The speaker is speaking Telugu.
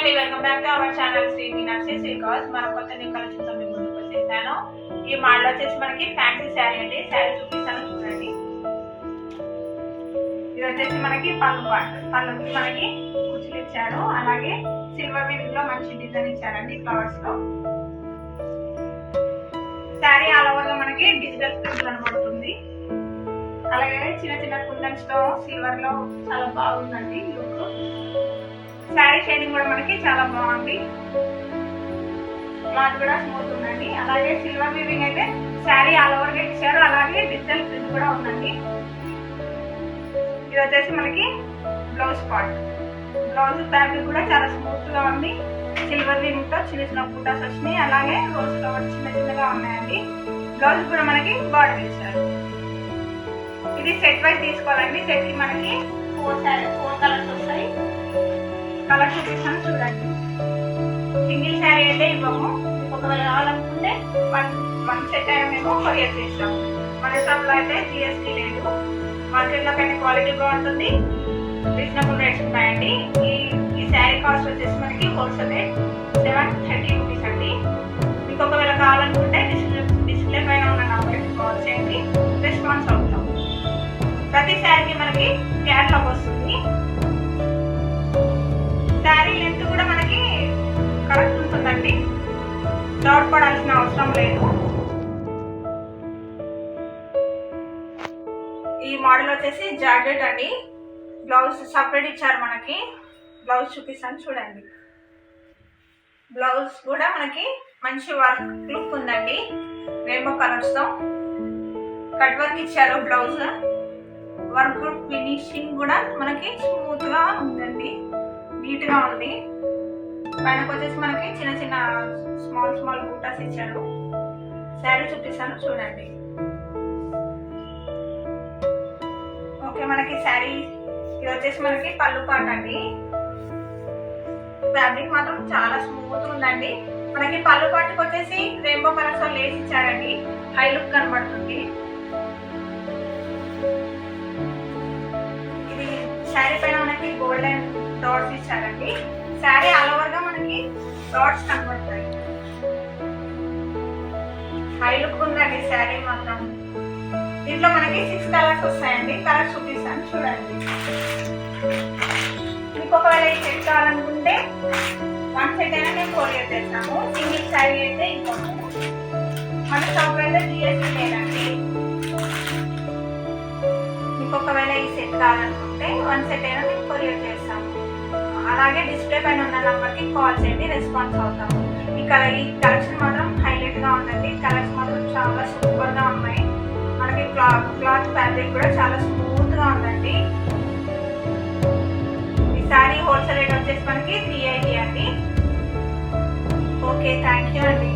అండి, welcome back to our channel Shri Meenakshi silks. మనం కొత్త న్యూ కలెక్షన్స్ తో మీ ముందుకు వచ్చేసాను. ఈ మోడల్ వచ్చేసి మనకి ఫ్యాన్సీ శారీ అండి. శారీ చూపిస్తాను చూడండి. ఇది వచ్చేసి మనకి పళ్ళుకి మనకి కుచ్చులు ఇచ్చారు. అలాగే సిల్వర్ వీవింగ్ లో మంచి డిజైన్ ఇచ్చారండి ఫ్లవర్స్ లో. శారీ ఆల్ ఓవర్ లో మనకి డిజిటల్ ప్రింట్ కనబడుతుంది. అలాగే చిన్న చిన్న కుందన్స్ తో సిల్వర్ లో చాలా బాగుందండి లుక్. శారీ షైనింగ్ కూడా మనకి చాలా బాగుంది. క్లాత్ కూడా స్మూత్ ఉందండి. అలాగే సిల్వర్ వీవింగ్ అయితే శారీ ఆల్ ఓవర్ గా ఇచ్చారు. అలాగే డిజిటల్ ప్రింట్ కూడా ఉందండి. ఇది వచ్చేసి మనకి బ్లౌజ్ పార్ట్. బ్లౌజ్ ఫ్యాబ్రిక్ కూడా చాలా స్మూత్ గా ఉంది. సిల్వర్ వీవింగ్ తో చిన్న చిన్న బూటాస్ వచ్చినాయి. అలాగే రోజ్ ఫ్లవర్స్ చిన్న చిన్నగా ఉన్నాయండి. బ్లౌజ్ కూడా మనకి బార్డర్ ఇచ్చారు. ఇది సెట్ వైజ్ తీసుకోవాలండి. సెట్ కి మనకి 4 కలర్స్ వస్తాయి. కలర్ చూపిస్తాను చూడండి. సింగిల్ శారీ అయితే ఇవ్వము. ఒకవేళ కావాలనుకుంటే వన్ సెట్ అయినా మేము కొరియర్ చేస్తాము. మన షాప్ లో అయితే GST లేదు. మార్కెట్ లో కన్నా క్వాలిటీ బాగుంటుంది. రీజనబుల్ రేట్స్ ఉన్నాయండి. ఈ శారీ కాస్ట్ వచ్చేసి మనకి హోల్సేల్ రేట్ 730 రూపీస్ అండి. మీకు ఒకవేళ కావాలనుకుంటే డిస్ప్లే పైన ఉన్న నంబర్కి కాల్ చేయండి. రెస్పాన్స్ అవుతాం. ప్రతి శారీకి మనకి క్యాటలాగ్ వస్తుంది. శారీ లెంత్ కూడా మనకి కరెక్ట్ ఉంటుందండి. డౌట్ పడాల్సిన అవసరం లేదు. ఈ మోడల్ వచ్చేసి జార్జెట్ అండి. బ్లౌజ్ సపరేట్ ఇచ్చారు మనకి. బ్లౌజ్ చూపిస్తాను చూడండి. బ్లౌజ్ కూడా మనకి మంచి వర్క్ లుక్ ఉందండి. రెయిన్బో కలర్స్ తో కట్ వర్క్ ఇచ్చారు. బ్లౌజ్ వర్క్ ఫినిషింగ్ కూడా మనకి స్మూత్ గా ఉందండి. నీట్ గా ఉంది. పైనకి వచ్చేసి మనకి చిన్న చిన్న స్మాల్ బూటాస్ ఇచ్చారు. శారీ చూపిస్తాను చూడండి. ఓకే, మనకి శారీ ఇది వచ్చేసి మనకి పళ్ళు పాట అండి. ఫ్యాబ్రిక్ మాత్రం చాలా స్మూత్ ఉందండి. మనకి పళ్ళు పాటకి వచ్చేసి రెయిన్బో కలర్స్ లేస్ ఇచ్చారండి. హై లుక్ కనబడుతుంది. ఇది శారీ పైన మనకి గోల్డెన్ డాట్స్ ఇచ్చారండి. శారీ ఆల్ ఓవర్ గా మనకి డాట్స్ కనబడతాయి. హై లుక్ ఉందండి శారీ మాత్రం. దీంట్లో మనకి 6 కలర్స్ వస్తాయండి. కలర్స్ చూపిస్తాను చూడండి. మీకు ఒకవేళ ఈ సెట్ కావాలనుకుంటే 1 సెట్ అయినా మేము కొరియర్ చేస్తాము. సింగిల్ శారీ అయితే ఇవ్వము. మన షాప్ అయితే GST లేదండి. మీకు ఒకవేళ ఈ సెట్ కావాలనుకుంటే 1 సెట్ అయినా మేము కొరియర్ చేస్తాము. అలాగే డిస్ప్లే పైన ఉన్న నంబర్కి కాల్ చేయండి. రెస్పాన్స్ అవుతాము. ఈ కలెక్షన్ మాత్రం హైలైట్ గా ఉందండి. కలర్స్ మాత్రం చాలా సూపర్ గా ఉన్నాయి. మనకి క్లాత్ ఫ్యాబ్రిక్ కూడా చాలా స్మూత్ గా ఉందండి. ఈ సారీ హోల్సేల్ రేట్ వచ్చేసి మనకి 380 అండి. ఓకే, థ్యాంక్ యూ అండి.